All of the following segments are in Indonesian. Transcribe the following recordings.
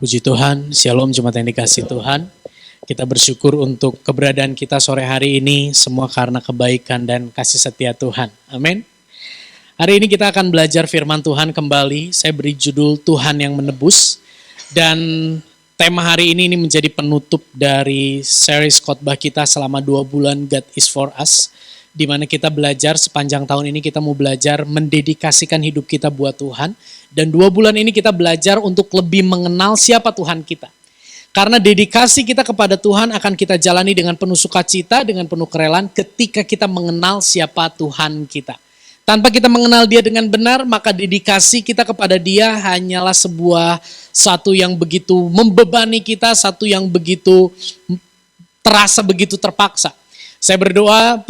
Puji Tuhan, Shalom jemaat yang dikasih Tuhan. Kita bersyukur untuk keberadaan kita sore hari ini, semua karena kebaikan dan kasih setia Tuhan. Amin. Hari ini kita akan belajar firman Tuhan kembali. Saya beri judul Tuhan yang menebus. Dan tema hari ini menjadi penutup dari series khotbah kita selama 2 bulan God is for us. Di mana kita belajar sepanjang tahun ini kita mau belajar mendedikasikan hidup kita buat Tuhan. Dan 2 bulan ini kita belajar untuk lebih mengenal siapa Tuhan kita. Karena dedikasi kita kepada Tuhan akan kita jalani dengan penuh sukacita, dengan penuh kerelaan ketika kita mengenal siapa Tuhan kita. Tanpa kita mengenal Dia dengan benar, maka dedikasi kita kepada Dia hanyalah satu yang begitu membebani kita, satu yang begitu terasa begitu terpaksa. Saya berdoa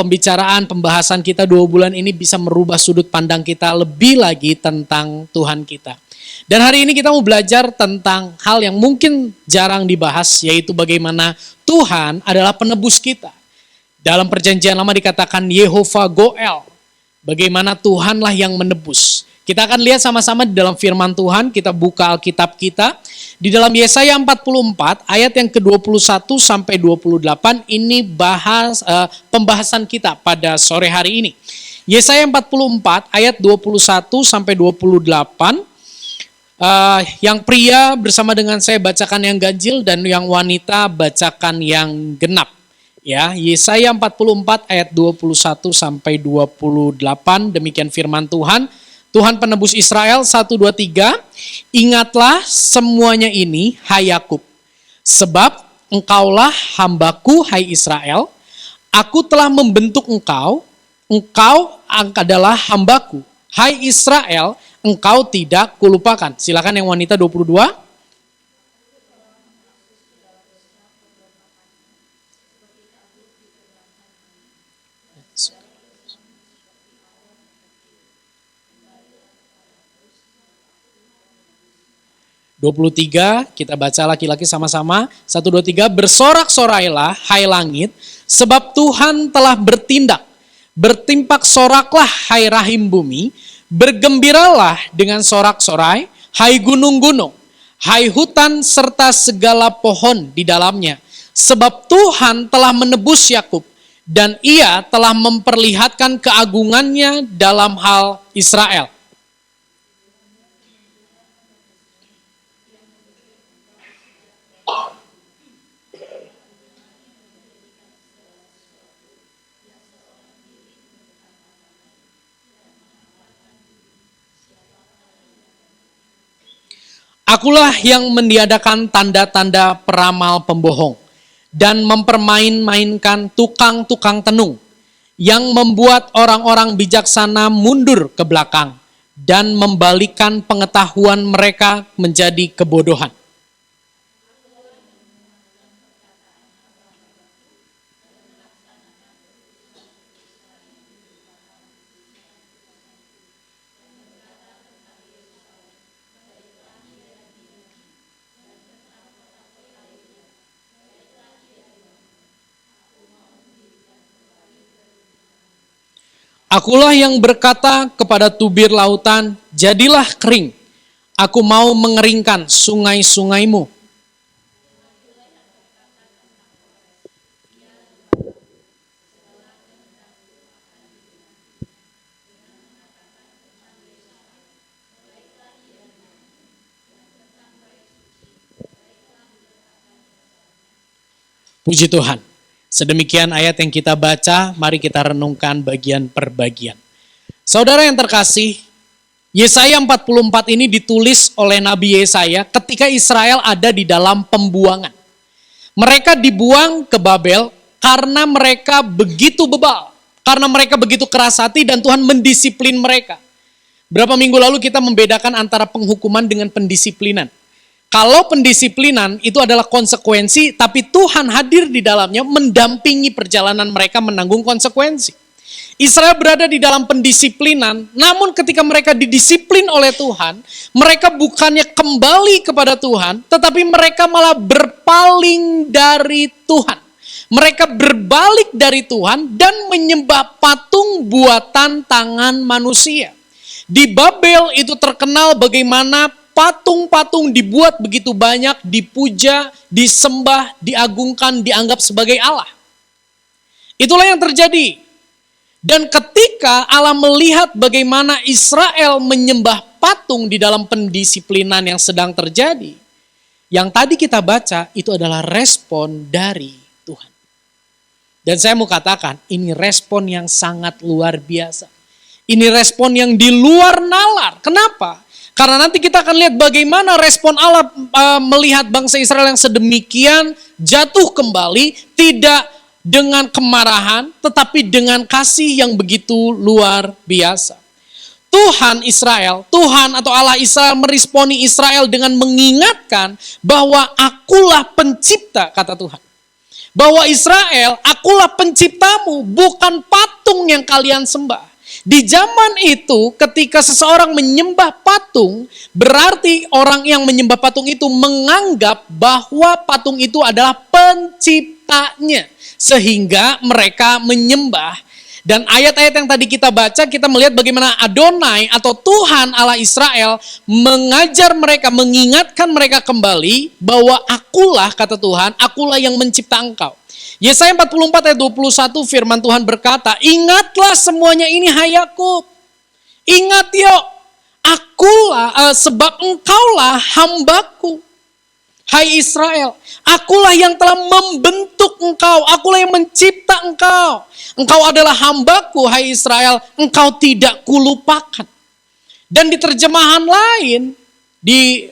pembahasan kita 2 bulan ini bisa merubah sudut pandang kita lebih lagi tentang Tuhan kita. Dan hari ini kita mau belajar tentang hal yang mungkin jarang dibahas, yaitu bagaimana Tuhan adalah penebus kita. Dalam perjanjian lama dikatakan Yehovah Goel, bagaimana Tuhanlah yang menebus. Kita akan lihat sama-sama di dalam firman Tuhan, kita buka Alkitab kita. Di dalam Yesaya 44 ayat yang ke-21 sampai 28 ini pembahasan kita pada sore hari ini. Yesaya 44 ayat 21 sampai 28. Yang pria bersama dengan saya bacakan yang ganjil dan yang wanita bacakan yang genap. Ya, Yesaya 44 ayat 21 sampai 28, demikian firman Tuhan. Tuhan penebus Israel, 1, 2, 3. Ingatlah semuanya ini, hai Yakub. Sebab engkaulah hambaku, hai Israel. Aku telah membentuk engkau adalah hambaku. Hai Israel, engkau tidak kulupakan. Silakan yang wanita 22. Kita baca laki-laki sama-sama. 1, 2, 3. Bersorak-sorailah, hai langit, sebab Tuhan telah bertindak. Bertimpak soraklah, hai rahim bumi. Bergembiralah dengan sorak-sorai, hai gunung-gunung. Hai hutan serta segala pohon di dalamnya. Sebab Tuhan telah menebus Yakub, dan Ia telah memperlihatkan keagungannya dalam hal Israel. Akulah yang meniadakan tanda-tanda peramal pembohong dan mempermain-mainkan tukang-tukang tenung yang membuat orang-orang bijaksana mundur ke belakang dan membalikkan pengetahuan mereka menjadi kebodohan. Akulah yang berkata kepada tubir lautan, jadilah kering. Aku mau mengeringkan sungai-sungaimu. Puji Tuhan. Sedemikian ayat yang kita baca, mari kita renungkan bagian per bagian. Saudara yang terkasih, Yesaya 44 ini ditulis oleh Nabi Yesaya ketika Israel ada di dalam pembuangan. Mereka dibuang ke Babel karena mereka begitu bebal, karena mereka begitu keras hati dan Tuhan mendisiplin mereka. Berapa minggu lalu kita membedakan antara penghukuman dengan pendisiplinan. Kalau pendisiplinan itu adalah konsekuensi, tapi Tuhan hadir di dalamnya mendampingi perjalanan mereka menanggung konsekuensi. Israel berada di dalam pendisiplinan, namun ketika mereka didisiplin oleh Tuhan, mereka bukannya kembali kepada Tuhan, tetapi mereka malah berpaling dari Tuhan. Mereka berbalik dari Tuhan dan menyembah patung buatan tangan manusia. Di Babel itu terkenal bagaimana patung-patung dibuat begitu banyak, dipuja, disembah, diagungkan, dianggap sebagai Allah. Itulah yang terjadi. Dan ketika Allah melihat bagaimana Israel menyembah patung di dalam pendisiplinan yang sedang terjadi, yang tadi kita baca itu adalah respon dari Tuhan. Dan saya mau katakan, ini respon yang sangat luar biasa. Ini respon yang di luar nalar. Kenapa? Karena nanti kita akan lihat bagaimana respon Allah melihat bangsa Israel yang sedemikian jatuh kembali, tidak dengan kemarahan, tetapi dengan kasih yang begitu luar biasa. Tuhan Israel, Tuhan atau Allah Israel meresponi Israel dengan mengingatkan bahwa akulah pencipta, kata Tuhan. Bahwa Israel, akulah penciptamu, bukan patung yang kalian sembah. Di zaman itu ketika seseorang menyembah patung, berarti orang yang menyembah patung itu menganggap bahwa patung itu adalah penciptanya. Sehingga mereka menyembah. Dan ayat-ayat yang tadi kita baca, kita melihat bagaimana Adonai atau Tuhan Allah Israel mengajar mereka, mengingatkan mereka kembali bahwa akulah, kata Tuhan, akulah yang mencipta engkau. Yesaya 44 ayat 21 firman Tuhan berkata, ingatlah semuanya ini hai Yakub. Ingat yuk, akulah sebab engkaulah hambaku. Hai Israel, akulah yang telah membentuk engkau, akulah yang mencipta engkau. Engkau adalah hambaku, hai Israel, engkau tidak kulupakan. Dan di terjemahan lain, di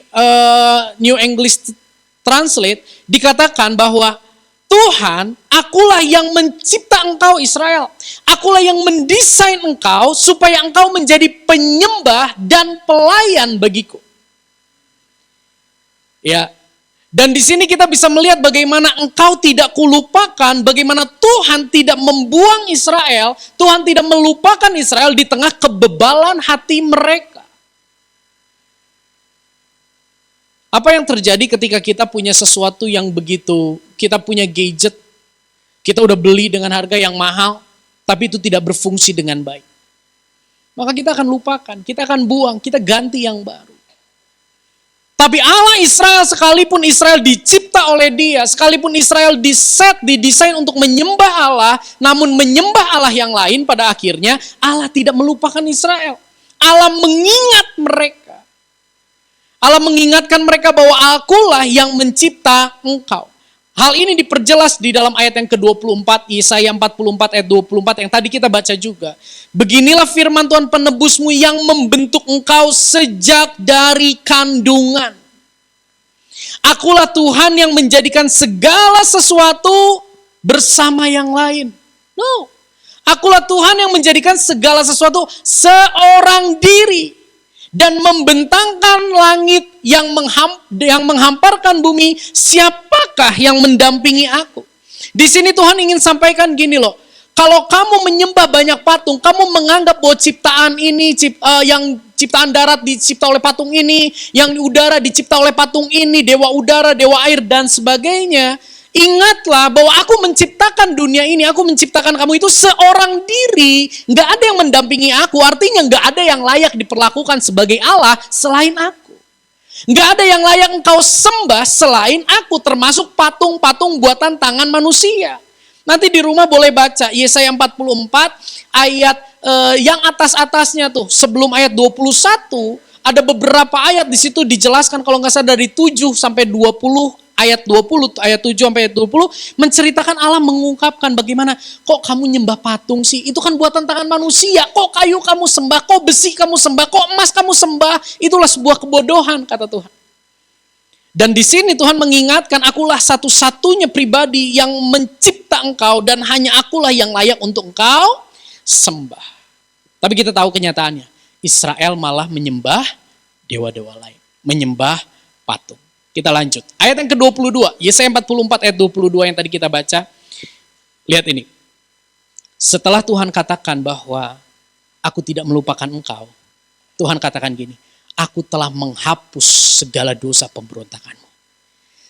New English Translate, dikatakan bahwa Tuhan, akulah yang mencipta engkau Israel. Akulah yang mendesain engkau supaya engkau menjadi penyembah dan pelayan bagiku. Ya. Dan di sini kita bisa melihat bagaimana engkau tidak kulupakan, bagaimana Tuhan tidak membuang Israel, Tuhan tidak melupakan Israel di tengah kebebalan hati mereka. Apa yang terjadi ketika kita punya sesuatu yang begitu, kita punya gadget, kita udah beli dengan harga yang mahal, tapi itu tidak berfungsi dengan baik. Maka kita akan lupakan, kita akan buang, kita ganti yang baru. Tapi Allah Israel, sekalipun Israel dicipta oleh Dia, sekalipun Israel didesain untuk menyembah Allah, namun menyembah Allah yang lain, pada akhirnya Allah tidak melupakan Israel. Allah mengingat mereka. Allah mengingatkan mereka bahwa akulah yang mencipta engkau. Hal ini diperjelas di dalam ayat yang ke-24, Yesaya 44 ayat 24 yang tadi kita baca juga. Beginilah firman Tuhan penebusmu yang membentuk engkau sejak dari kandungan. Akulah Tuhan yang menjadikan segala sesuatu bersama yang lain. No, akulah Tuhan yang menjadikan segala sesuatu seorang diri. Dan membentangkan langit yang menghamparkan bumi, siapakah yang mendampingi aku? Di sini Tuhan ingin sampaikan gini loh, kalau kamu menyembah banyak patung, kamu menganggap bahwa ciptaan ini, yang ciptaan darat dicipta oleh patung ini, yang udara dicipta oleh patung ini, dewa udara, dewa air, dan sebagainya. Ingatlah bahwa aku menciptakan dunia ini, aku menciptakan kamu itu seorang diri. Gak ada yang mendampingi aku, artinya gak ada yang layak diperlakukan sebagai Allah selain aku. Gak ada yang layak engkau sembah selain aku, termasuk patung-patung buatan tangan manusia. Nanti di rumah boleh baca Yesaya 44 ayat yang atas-atasnya tuh, sebelum ayat 21, ada beberapa ayat di situ dijelaskan kalau nggak salah dari 7 sampai 20. Ayat 20, ayat 7 sampai ayat 20 menceritakan Allah mengungkapkan bagaimana kok kamu nyembah patung sih? Itu kan buatan tangan manusia. Kok kayu kamu sembah? Kok besi kamu sembah? Kok emas kamu sembah? Itulah sebuah kebodohan, kata Tuhan. Dan di sini Tuhan mengingatkan, akulah satu-satunya pribadi yang mencipta engkau dan hanya akulah yang layak untuk engkau sembah. Tapi kita tahu kenyataannya, Israel malah menyembah dewa-dewa lain, menyembah patung. Kita lanjut. Ayat yang ke-22, Yesaya 44 ayat 22 yang tadi kita baca. Lihat ini. Setelah Tuhan katakan bahwa aku tidak melupakan engkau, Tuhan katakan gini, aku telah menghapus segala dosa pemberontakanmu.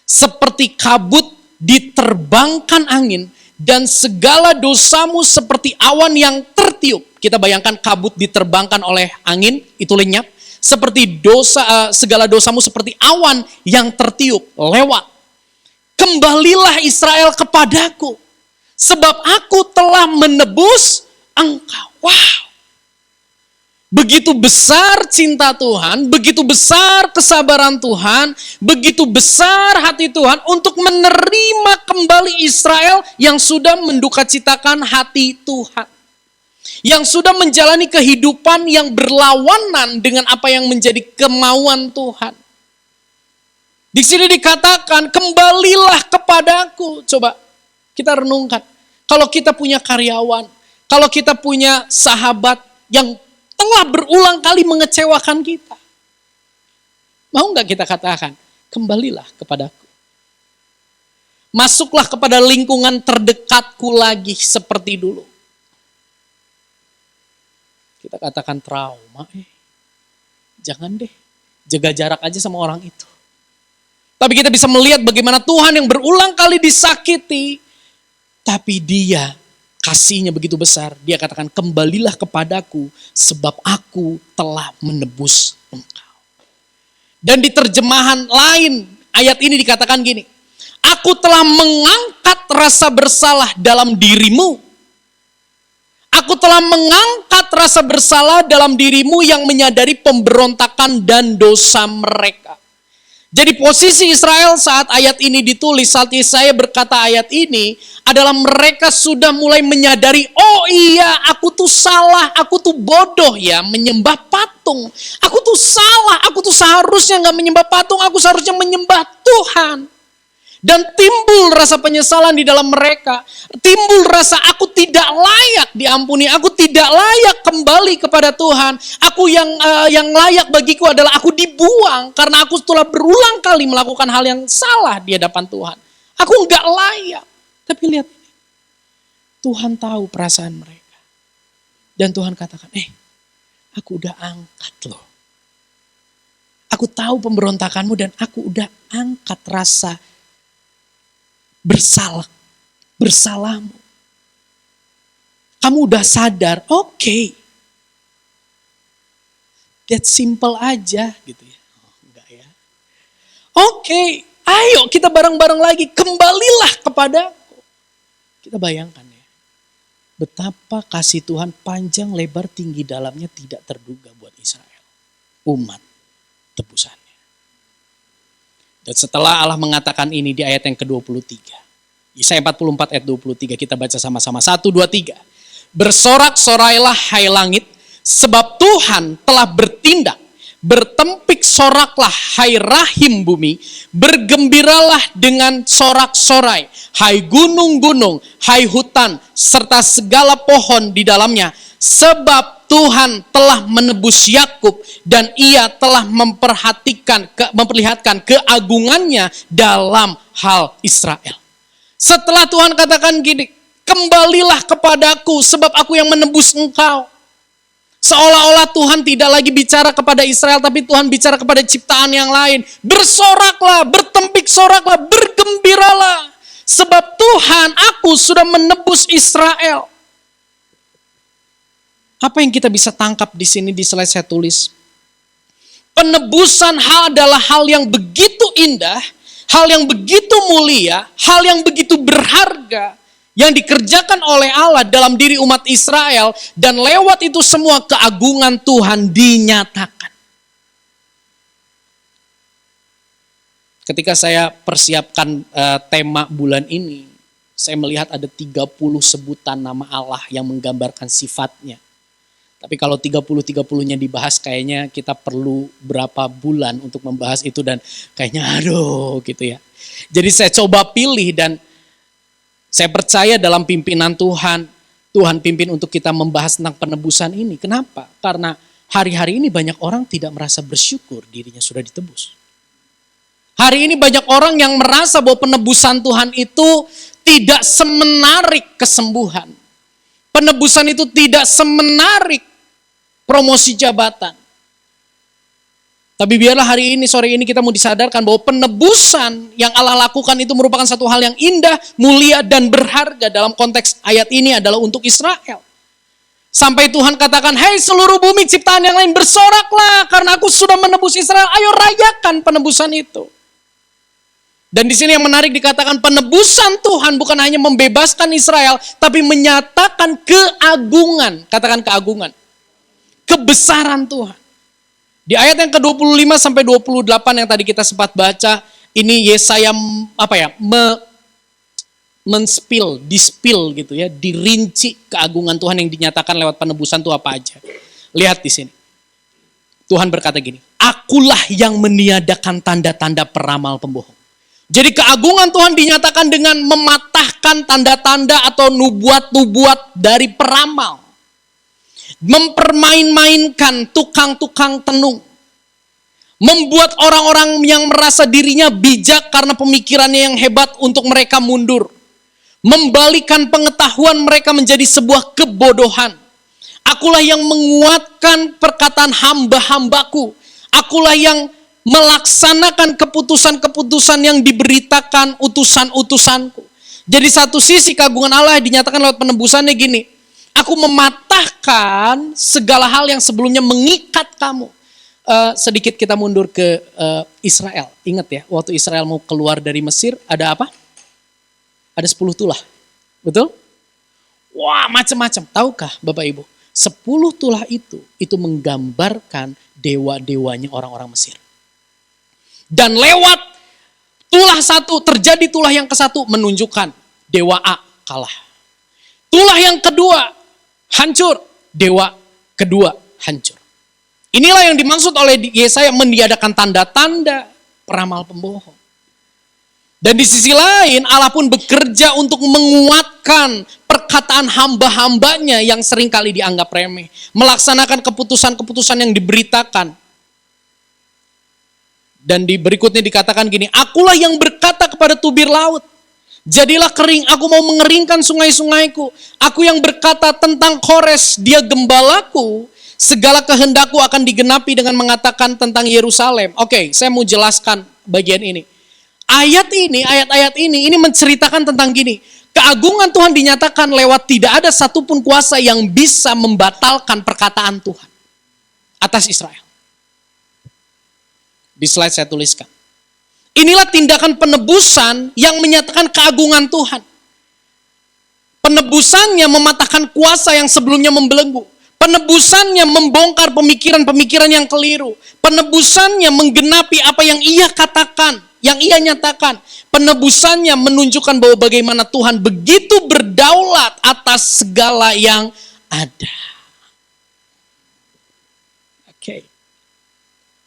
Seperti kabut diterbangkan angin dan segala dosamu seperti awan yang tertiup. Kita bayangkan kabut diterbangkan oleh angin, itu lenyap. seperti segala dosamu seperti awan yang tertiup lewat. Kembalilah Israel kepadaku, sebab aku telah menebus engkau. Wow. Begitu besar cinta Tuhan, begitu besar kesabaran Tuhan, begitu besar hati Tuhan untuk menerima kembali Israel yang sudah mendukacitakan hati Tuhan. Yang sudah menjalani kehidupan yang berlawanan dengan apa yang menjadi kemauan Tuhan. Di sini dikatakan, kembalilah kepadaku. Coba kita renungkan. Kalau kita punya karyawan, kalau kita punya sahabat yang telah berulang kali mengecewakan kita. Mau gak kita katakan, kembalilah kepadaku. Masuklah kepada lingkungan terdekatku lagi seperti dulu. Kita katakan trauma, jangan deh, jaga jarak aja sama orang itu. Tapi kita bisa melihat bagaimana Tuhan yang berulang kali disakiti, tapi dia kasihnya begitu besar. Dia katakan, kembalilah kepadaku sebab aku telah menebus engkau. Dan di terjemahan lain, ayat ini dikatakan gini, aku telah mengangkat rasa bersalah dalam dirimu. Aku telah mengangkat rasa bersalah dalam dirimu yang menyadari pemberontakan dan dosa mereka. Jadi posisi Israel saat ayat ini ditulis, saat Yesaya berkata ayat ini, adalah mereka sudah mulai menyadari, oh iya aku tuh salah, aku tuh bodoh ya menyembah patung. Aku tuh salah, aku tuh seharusnya gak menyembah patung, aku seharusnya menyembah Tuhan. Dan timbul rasa penyesalan di dalam mereka. Timbul rasa aku tidak layak diampuni. Aku tidak layak kembali kepada Tuhan. Aku yang layak bagiku adalah aku dibuang. Karena aku telah berulang kali melakukan hal yang salah di hadapan Tuhan. Aku enggak layak. Tapi lihat ini. Tuhan tahu perasaan mereka. Dan Tuhan katakan, aku udah angkat loh. Aku tahu pemberontakanmu dan aku udah angkat rasa bersalahmu. Kamu udah sadar, oke. That simple aja gitu ya. Enggak ya. Oke, ayo kita bareng-bareng lagi, kembalilah kepadaku. Kita bayangkan ya, betapa kasih Tuhan panjang, lebar, tinggi, dalamnya tidak terduga buat Israel. Umat tebusannya. Dan setelah Allah mengatakan ini di ayat yang ke-23. Yesaya 44 ayat 23 kita baca sama-sama. 1, 2, 3. Bersorak-sorailah hai langit, sebab Tuhan telah bertindak. Bertempik soraklah hai rahim bumi, bergembiralah dengan sorak-sorai. Hai gunung-gunung, hai hutan, serta segala pohon di dalamnya. Sebab Tuhan telah menebus Yakub dan ia telah memperlihatkan keagungannya dalam hal Israel. Setelah Tuhan katakan gini, kembalilah kepadaku sebab aku yang menebus engkau. Seolah-olah Tuhan tidak lagi bicara kepada Israel, tapi Tuhan bicara kepada ciptaan yang lain. Bersoraklah, bertempik soraklah, bergembiralah. Sebab Tuhan, aku sudah menebus Israel. Apa yang kita bisa tangkap di sini di slide saya tulis? Penebusan adalah hal yang begitu indah, hal yang begitu mulia, hal yang begitu berharga yang dikerjakan oleh Allah dalam diri umat Israel, dan lewat itu semua keagungan Tuhan dinyatakan. Ketika saya persiapkan tema bulan ini, saya melihat ada 30 sebutan nama Allah yang menggambarkan sifatnya. Tapi kalau 30-30-nya dibahas kayaknya kita perlu berapa bulan untuk membahas itu dan kayaknya aduh gitu ya. Jadi saya coba pilih dan saya percaya dalam pimpinan Tuhan, Tuhan pimpin untuk kita membahas tentang penebusan ini. Kenapa? Karena hari-hari ini banyak orang tidak merasa bersyukur dirinya sudah ditebus. Hari ini banyak orang yang merasa bahwa penebusan Tuhan itu tidak semenarik kesembuhan. Penebusan itu tidak semenarik promosi jabatan. Tapi biarlah hari ini, sore ini kita mau disadarkan bahwa penebusan yang Allah lakukan itu merupakan satu hal yang indah, mulia, dan berharga. Dalam konteks ayat ini adalah untuk Israel. Sampai Tuhan katakan, "Hei seluruh bumi ciptaan yang lain, bersoraklah karena aku sudah menebus Israel. Ayo rayakan penebusan itu." Dan di sini yang menarik dikatakan penebusan Tuhan bukan hanya membebaskan Israel, tapi menyatakan keagungan. Katakan keagungan. Kebesaran Tuhan. Di ayat yang ke-25 sampai 28 yang tadi kita sempat baca, ini Yesaya dispil gitu ya, dirinci keagungan Tuhan yang dinyatakan lewat penebusan itu apa aja. Lihat di sini. Tuhan berkata gini, "Akulah yang meniadakan tanda-tanda peramal pembohong." Jadi keagungan Tuhan dinyatakan dengan mematahkan tanda-tanda atau nubuat-nubuat dari peramal. Mempermain-mainkan tukang-tukang tenung. Membuat orang-orang yang merasa dirinya bijak karena pemikirannya yang hebat untuk mereka mundur. Membalikan pengetahuan mereka menjadi sebuah kebodohan. Akulah yang menguatkan perkataan hamba-hambaku. Akulah yang melaksanakan keputusan-keputusan yang diberitakan utusan-utusanku. Jadi satu sisi keagungan Allah dinyatakan lewat penebusannya gini. Aku mematahkan segala hal yang sebelumnya mengikat kamu. Sedikit kita mundur ke Israel. Ingat ya, waktu Israel mau keluar dari Mesir, ada apa? Ada 10 tulah. Betul? Wah, macam-macam. Tahukah Bapak Ibu? 10 tulah itu menggambarkan dewa-dewanya orang-orang Mesir. Dan lewat tulah satu, terjadi tulah yang ke-1 menunjukkan dewa A kalah. Tulah yang kedua hancur, dewa kedua hancur. Inilah yang dimaksud oleh Yesaya meniadakan tanda-tanda peramal pembohong. Dan di sisi lain Allah pun bekerja untuk menguatkan perkataan hamba-hambanya yang seringkali dianggap remeh. Melaksanakan keputusan-keputusan yang diberitakan. Dan di berikutnya dikatakan gini, "Akulah yang berkata kepada tubir laut, jadilah kering, aku mau mengeringkan sungai-sungaiku. Aku yang berkata tentang Kores, dia gembalaku, segala kehendakku akan digenapi dengan mengatakan tentang Yerusalem." Oke, saya mau jelaskan bagian ini. Ayat-ayat ini menceritakan tentang gini. Keagungan Tuhan dinyatakan lewat tidak ada satupun kuasa yang bisa membatalkan perkataan Tuhan atas Israel. Di slide saya tuliskan. Inilah tindakan penebusan yang menyatakan keagungan Tuhan. Penebusannya mematahkan kuasa yang sebelumnya membelenggu. Penebusannya membongkar pemikiran-pemikiran yang keliru. Penebusannya menggenapi apa yang ia katakan, yang ia nyatakan. Penebusannya menunjukkan bahwa bagaimana Tuhan begitu berdaulat atas segala yang ada. Oke.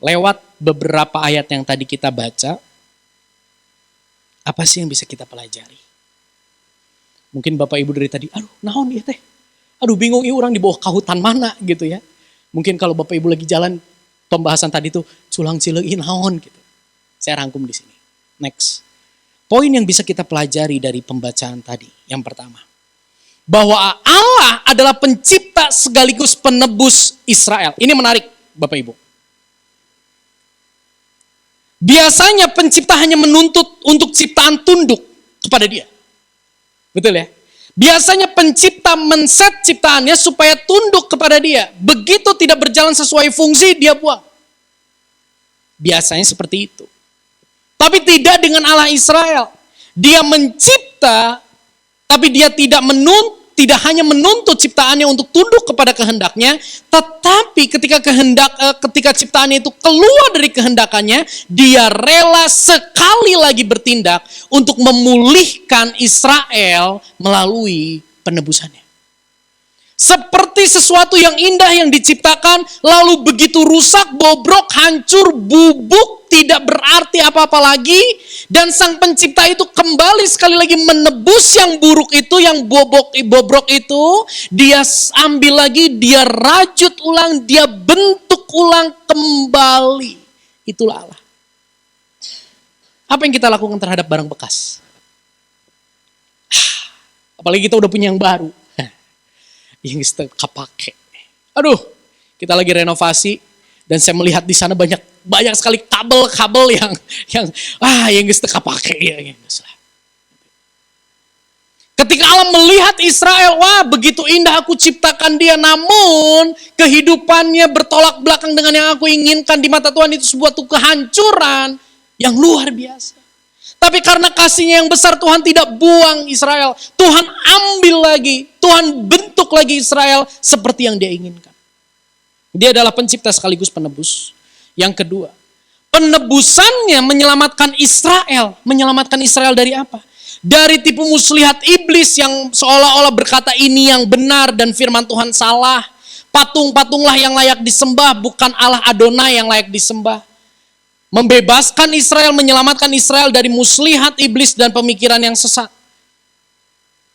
Lewat beberapa ayat yang tadi kita baca, apa sih yang bisa kita pelajari? Mungkin Bapak Ibu dari tadi, aduh naon ya teh? Aduh bingung ini orang di bawah kahutan mana gitu ya. Mungkin kalau Bapak Ibu lagi jalan pembahasan tadi tuh culang cileuin naon gitu. Saya rangkum di sini. Next. Poin yang bisa kita pelajari dari pembacaan tadi. Yang pertama. Bahwa Allah adalah pencipta sekaligus penebus Israel. Ini menarik Bapak Ibu. Biasanya pencipta hanya menuntut untuk ciptaan tunduk kepada dia. Betul ya? Biasanya pencipta men-set ciptaannya supaya tunduk kepada dia. Begitu tidak berjalan sesuai fungsi, dia buang. Biasanya seperti itu. Tapi tidak dengan Allah Israel. Dia mencipta, tapi dia tidak hanya menuntut ciptaannya untuk tunduk kepada kehendaknya, tetapi ketika ciptaannya itu keluar dari kehendakannya, dia rela sekali lagi bertindak untuk memulihkan Israel melalui penebusannya. Seperti sesuatu yang indah yang diciptakan, lalu begitu rusak, bobrok, hancur, bubuk, tidak berarti apa-apa lagi. Dan sang pencipta itu kembali sekali lagi menebus yang buruk itu, yang bobrok itu. Dia ambil lagi, dia rajut ulang, dia bentuk ulang kembali. Itulah Allah. Apa yang kita lakukan terhadap barang bekas? Apalagi kita udah punya yang baru. Yang kepake. Aduh, kita lagi renovasi dan saya melihat di sana banyak sekali kabel-kabel yang geus teu kapake ya. Ketika Allah melihat Israel, wah begitu indah aku ciptakan dia, namun kehidupannya bertolak belakang dengan yang aku inginkan, di mata Tuhan itu sebuah kehancuran yang luar biasa. Tapi karena kasihnya yang besar, Tuhan tidak buang Israel. Tuhan ambil lagi, Tuhan bentuk lagi Israel seperti yang dia inginkan. Dia adalah pencipta sekaligus penebus. Yang kedua, penebusannya menyelamatkan Israel. Menyelamatkan Israel dari apa? Dari tipu muslihat iblis yang seolah-olah berkata ini yang benar dan firman Tuhan salah. Patung-patunglah yang layak disembah, bukan Allah Adonai yang layak disembah. Membebaskan Israel, menyelamatkan Israel dari muslihat iblis dan pemikiran yang sesat.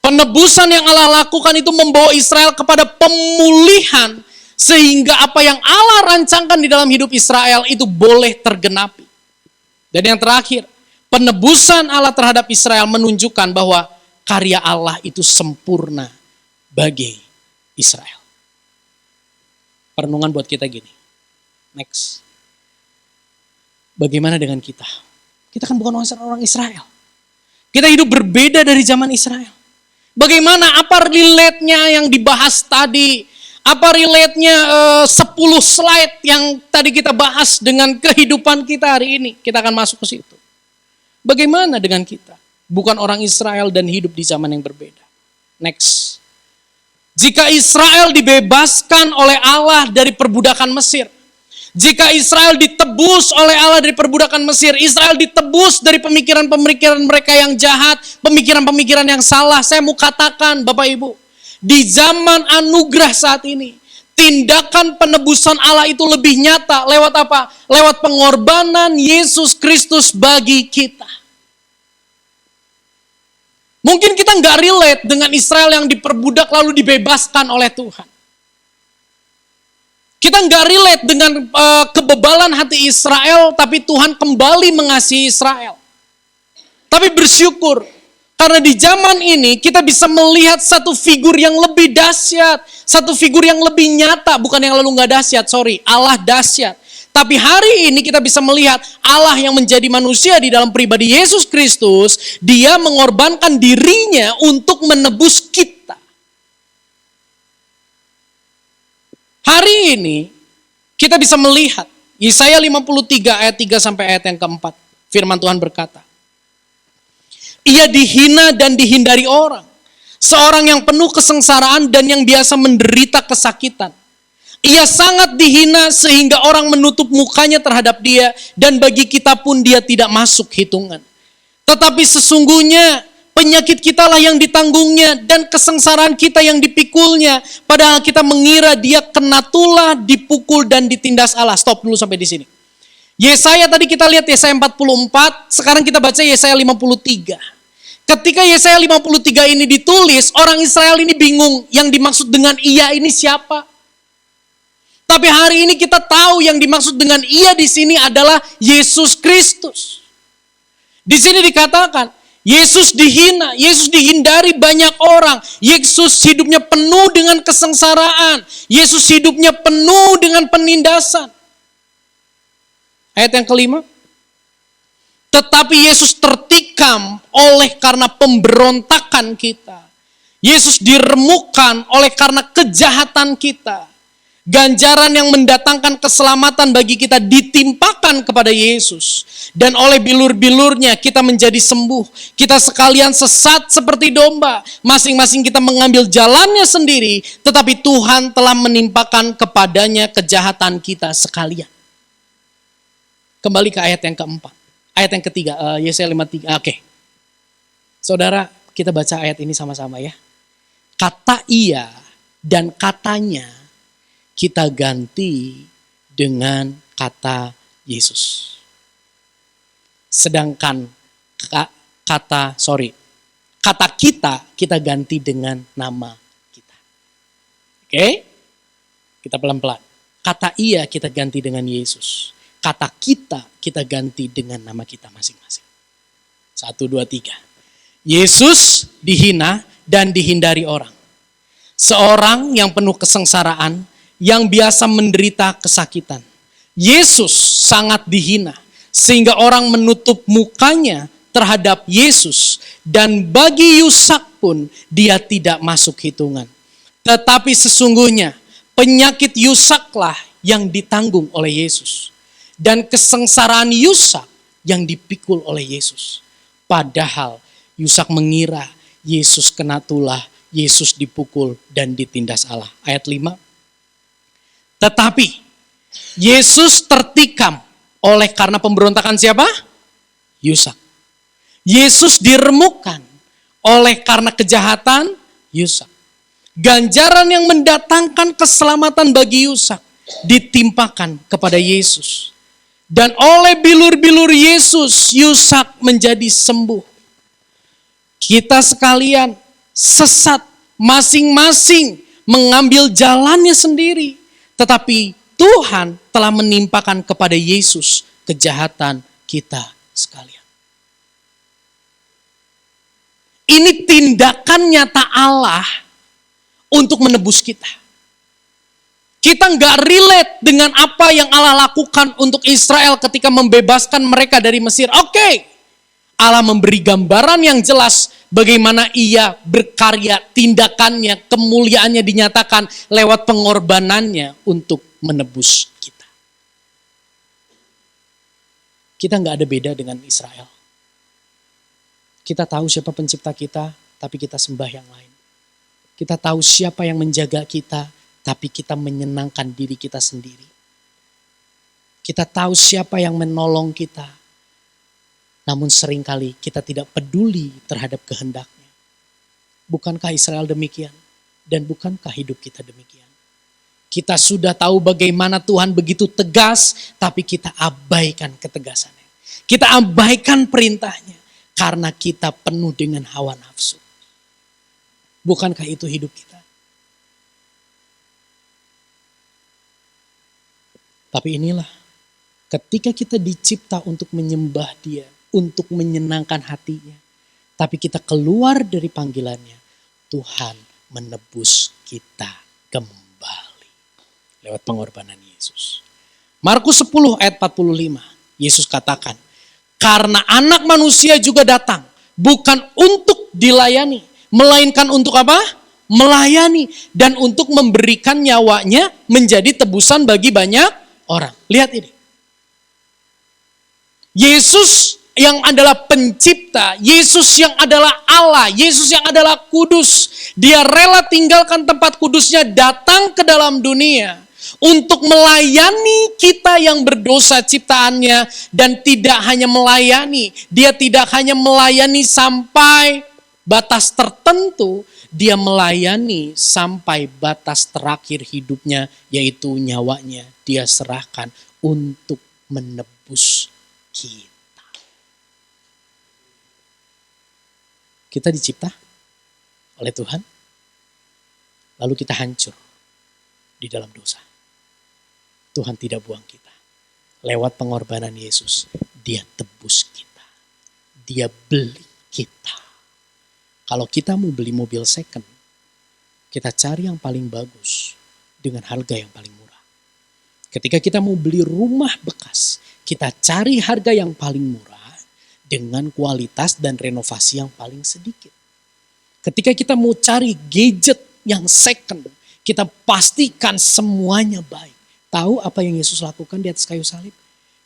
Penebusan yang Allah lakukan itu membawa Israel kepada pemulihan, sehingga apa yang Allah rancangkan di dalam hidup Israel itu boleh tergenapi. Dan yang terakhir, penebusan Allah terhadap Israel menunjukkan bahwa karya Allah itu sempurna bagi Israel. Perenungan buat kita gini. Next. Bagaimana dengan kita? Kita kan bukan orang Israel. Kita hidup berbeda dari zaman Israel. Bagaimana, apa relate-nya yang dibahas tadi? Apa relate-nya 10 slide yang tadi kita bahas dengan kehidupan kita hari ini? Kita akan masuk ke situ. Bagaimana dengan kita? Bukan orang Israel dan hidup di zaman yang berbeda. Next. Jika Israel dibebaskan oleh Allah dari perbudakan Mesir. Jika Israel ditebus oleh Allah dari perbudakan Mesir. Israel ditebus dari pemikiran-pemikiran mereka yang jahat. Pemikiran-pemikiran yang salah. Saya mau katakan Bapak Ibu. Di zaman anugerah saat ini. Tindakan penebusan Allah itu lebih nyata. Lewat apa? Lewat pengorbanan Yesus Kristus bagi kita. Mungkin kita nggak relate dengan Israel yang diperbudak lalu dibebaskan oleh Tuhan. Kita nggak relate dengan kebebalan hati Israel, tapi Tuhan kembali mengasihi Israel. Tapi bersyukur, karena di zaman ini kita bisa melihat satu figur yang lebih dahsyat, satu figur yang lebih nyata, bukan yang lalu nggak dahsyat, Allah dahsyat. Tapi hari ini kita bisa melihat Allah yang menjadi manusia di dalam pribadi Yesus Kristus, dia mengorbankan dirinya untuk menebus kita. Hari ini kita bisa melihat Yesaya 53 ayat 3 sampai ayat yang keempat. Firman Tuhan berkata, ia dihina dan dihindari orang. Seorang yang penuh kesengsaraan dan yang biasa menderita kesakitan. Ia sangat dihina sehingga orang menutup mukanya terhadap dia, dan bagi kita pun dia tidak masuk hitungan. Tetapi sesungguhnya penyakit kita lah yang ditanggungnya dan kesengsaraan kita yang dipikulnya. Padahal kita mengira dia kena tulah, dipukul dan ditindas Allah. Stop dulu sampai di sini. Yesaya tadi kita lihat Yesaya 44, sekarang kita baca Yesaya 53. Ketika Yesaya 53 ini ditulis, orang Israel ini bingung yang dimaksud dengan ia ini siapa? Tapi hari ini kita tahu yang dimaksud dengan ia di sini adalah Yesus Kristus. Di sini dikatakan, Yesus dihina, Yesus dihindari banyak orang. Yesus hidupnya penuh dengan kesengsaraan. Yesus hidupnya penuh dengan penindasan. Ayat yang kelima. Tetapi Yesus tertikam oleh karena pemberontakan kita. Yesus diremukkan oleh karena kejahatan kita. Ganjaran yang mendatangkan keselamatan bagi kita ditimpakan kepada Yesus. Dan oleh bilur-bilurnya kita menjadi sembuh. Kita sekalian sesat seperti domba. Masing-masing kita mengambil jalannya sendiri. Tetapi Tuhan telah menimpakan kepadanya kejahatan kita sekalian. Kembali ke ayat yang keempat. Ayat yang ketiga, Yesaya 53. Oke. Saudara, kita baca ayat ini sama-sama ya. Kata ia dan katanya kita ganti dengan kata Yesus. Sedangkan kata kita ganti dengan nama kita. Oke? Kita pelan-pelan. Kata ia kita ganti dengan Yesus. Kata kita ganti dengan nama kita masing-masing. 1, 2, 3. Yesus dihina dan dihindari orang. Seorang yang penuh kesengsaraan, yang biasa menderita kesakitan. Yesus sangat dihina, sehingga orang menutup mukanya terhadap Yesus, dan bagi Yusak pun dia tidak masuk hitungan. Tetapi sesungguhnya penyakit Yusaklah yang ditanggung oleh Yesus, dan kesengsaraan Yusak yang dipikul oleh Yesus. Padahal Yusak mengira Yesus kena tulah, Yesus dipukul dan ditindas Allah. Ayat 5. Tetapi Yesus tertikam oleh karena pemberontakan siapa? Yusak. Yesus diremukkan oleh karena kejahatan Yusak. Ganjaran yang mendatangkan keselamatan bagi Yusak ditimpakan kepada Yesus. Dan oleh bilur-bilur Yesus, Yusak menjadi sembuh. Kita sekalian sesat, masing-masing mengambil jalannya sendiri. Tetapi Tuhan telah menimpakan kepada Yesus kejahatan kita sekalian. Ini tindakan nyata Allah untuk menebus kita. Kita nggak relate dengan apa yang Allah lakukan untuk Israel ketika membebaskan mereka dari Mesir. Oke, Allah memberi gambaran yang jelas bagaimana ia berkarya, tindakannya, kemuliaannya dinyatakan lewat pengorbanannya untuk menebus kita. Kita nggak ada beda dengan Israel. Kita tahu siapa pencipta kita, tapi kita sembah yang lain. Kita tahu siapa yang menjaga kita, tapi kita menyenangkan diri kita sendiri. Kita tahu siapa yang menolong kita, namun seringkali kita tidak peduli terhadap kehendaknya. Bukankah Israel demikian? Dan bukankah hidup kita demikian? Kita sudah tahu bagaimana Tuhan begitu tegas, tapi kita abaikan ketegasannya. Kita abaikan perintahnya, karena kita penuh dengan hawa nafsu. Bukankah itu hidup kita? Tapi inilah, ketika kita dicipta untuk menyembah Dia, untuk menyenangkan hatinya, tapi kita keluar dari panggilannya, Tuhan menebus kita kembali lewat pengorbanan Yesus. Markus 10 ayat 45, Yesus katakan, karena anak manusia juga datang, bukan untuk dilayani, melainkan untuk apa? Melayani, dan untuk memberikan nyawanya menjadi tebusan bagi banyak orang. Lihat ini. Yesus yang adalah pencipta, Yesus yang adalah Allah, Yesus yang adalah kudus. Dia rela tinggalkan tempat kudusnya, datang ke dalam dunia untuk melayani kita yang berdosa ciptaannya. Dan tidak hanya melayani, dia tidak hanya melayani sampai batas tertentu, dia melayani sampai batas terakhir hidupnya, yaitu nyawanya dia serahkan untuk menebus kita. Kita dicipta oleh Tuhan, lalu kita hancur di dalam dosa. Tuhan tidak buang kita. Lewat pengorbanan Yesus, Dia tebus kita. Dia beli kita. Kalau kita mau beli mobil second, kita cari yang paling bagus dengan harga yang paling murah. Ketika kita mau beli rumah bekas, kita cari harga yang paling murah dengan kualitas dan renovasi yang paling sedikit. Ketika kita mau cari gadget yang second, kita pastikan semuanya baik. Tahu apa yang Yesus lakukan di atas kayu salib?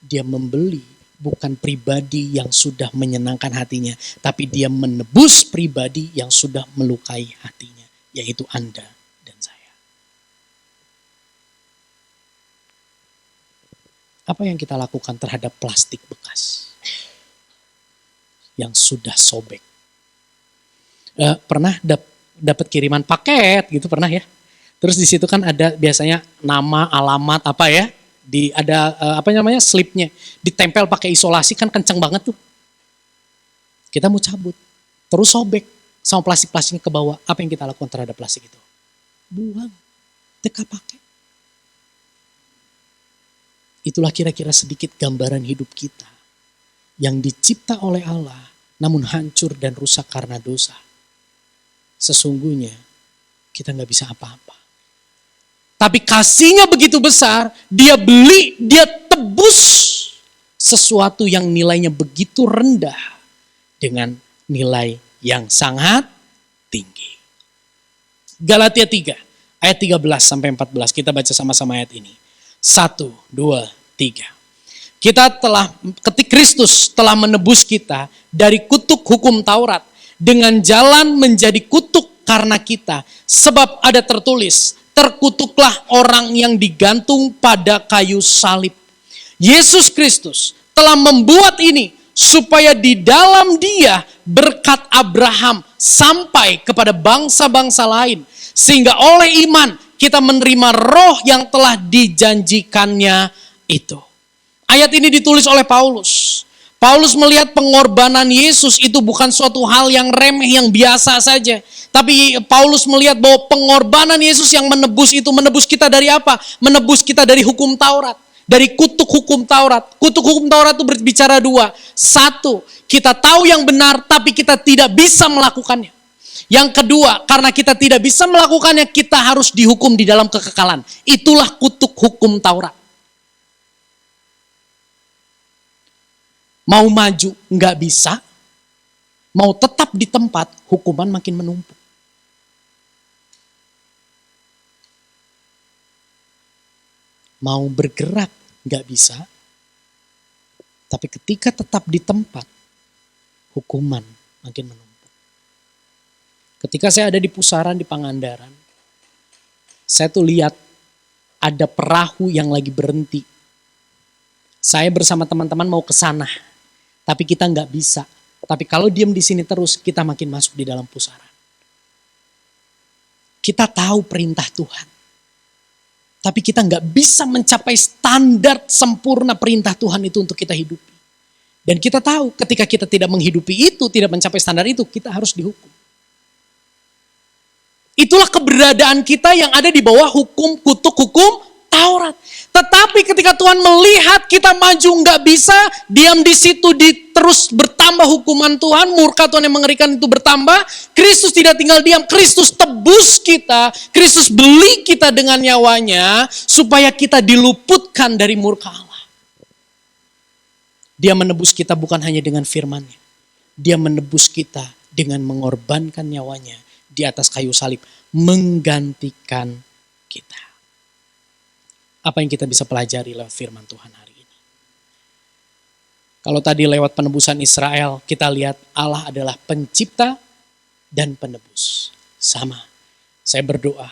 Dia membeli bukan pribadi yang sudah menyenangkan hatinya, tapi dia menebus pribadi yang sudah melukai hatinya, yaitu Anda dan saya. Apa yang kita lakukan terhadap plastik bekas yang sudah sobek? Pernah dapat kiriman paket gitu, pernah ya? Terus di situ kan ada biasanya nama, alamat apa ya? Ada slipnya, ditempel pakai isolasi, kan kenceng banget tuh. Kita mau cabut, terus sobek sama plastik-plastiknya ke bawah. Apa yang kita lakukan terhadap plastik itu? Buang, teka pakai. Itulah kira-kira sedikit gambaran hidup kita yang dicipta oleh Allah, namun hancur dan rusak karena dosa. Sesungguhnya kita nggak bisa apa-apa. Tapi kasihnya begitu besar, dia beli, dia tebus sesuatu yang nilainya begitu rendah. dengan nilai yang sangat tinggi. Galatia 3 ayat 13 sampai 14. Kita baca sama-sama ayat ini. 1, 2, 3. Ketika Kristus telah menebus kita dari kutuk hukum Taurat dengan jalan menjadi kutuk karena kita. Sebab ada tertulis, terkutuklah orang yang digantung pada kayu salib. Yesus Kristus telah membuat ini supaya di dalam Dia berkat Abraham sampai kepada bangsa-bangsa lain. Sehingga oleh iman kita menerima roh yang telah dijanjikannya itu. Ayat ini ditulis oleh Paulus. Paulus melihat pengorbanan Yesus itu bukan suatu hal yang remeh, yang biasa saja. Tapi Paulus melihat bahwa pengorbanan Yesus yang menebus kita dari apa? Menebus kita dari hukum Taurat. Dari kutuk hukum Taurat. Kutuk hukum Taurat itu berbicara dua. Satu, kita tahu yang benar tapi kita tidak bisa melakukannya. Yang kedua, karena kita tidak bisa melakukannya, kita harus dihukum di dalam kekekalan. Itulah kutuk hukum Taurat. Mau maju nggak bisa, mau tetap di tempat, hukuman makin menumpuk. Mau bergerak nggak bisa, tapi ketika tetap di tempat, hukuman makin menumpuk. Ketika saya ada di pusaran di Pangandaran, saya tuh lihat ada perahu yang lagi berhenti. Saya bersama teman-teman mau ke sana, tapi kita nggak bisa. Tapi kalau diam di sini terus, kita makin masuk di dalam pusaran. Kita tahu perintah Tuhan, tapi kita nggak bisa mencapai standar sempurna perintah Tuhan itu untuk kita hidupi. Dan kita tahu ketika kita tidak menghidupi itu, tidak mencapai standar itu, kita harus dihukum. Itulah keberadaan kita yang ada di bawah hukum, kutuk hukum Taurat. Tetapi ketika Tuhan melihat kita maju nggak bisa, diam di situ, terus bertambah hukuman Tuhan, murka Tuhan yang mengerikan itu bertambah. Kristus tidak tinggal diam, Kristus tebus kita, Kristus beli kita dengan nyawanya supaya kita diluputkan dari murka Allah. Dia menebus kita bukan hanya dengan firman-Nya, Dia menebus kita dengan mengorbankan nyawanya di atas kayu salib, menggantikan kita. Apa yang kita bisa pelajari lewat firman Tuhan hari ini? Kalau tadi lewat penebusan Israel, kita lihat Allah adalah pencipta dan penebus. Sama, saya berdoa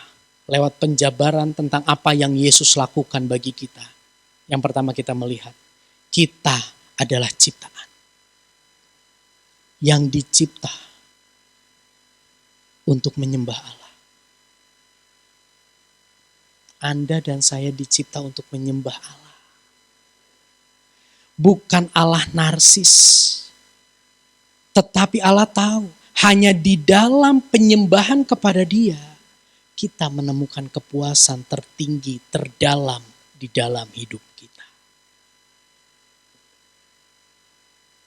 lewat penjabaran tentang apa yang Yesus lakukan bagi kita. Yang pertama kita melihat, kita adalah ciptaan yang dicipta untuk menyembah Allah. Anda dan saya dicipta untuk menyembah Allah. Bukan Allah narsis. Tetapi Allah tahu, hanya di dalam penyembahan kepada Dia, kita menemukan kepuasan tertinggi, terdalam di dalam hidup kita.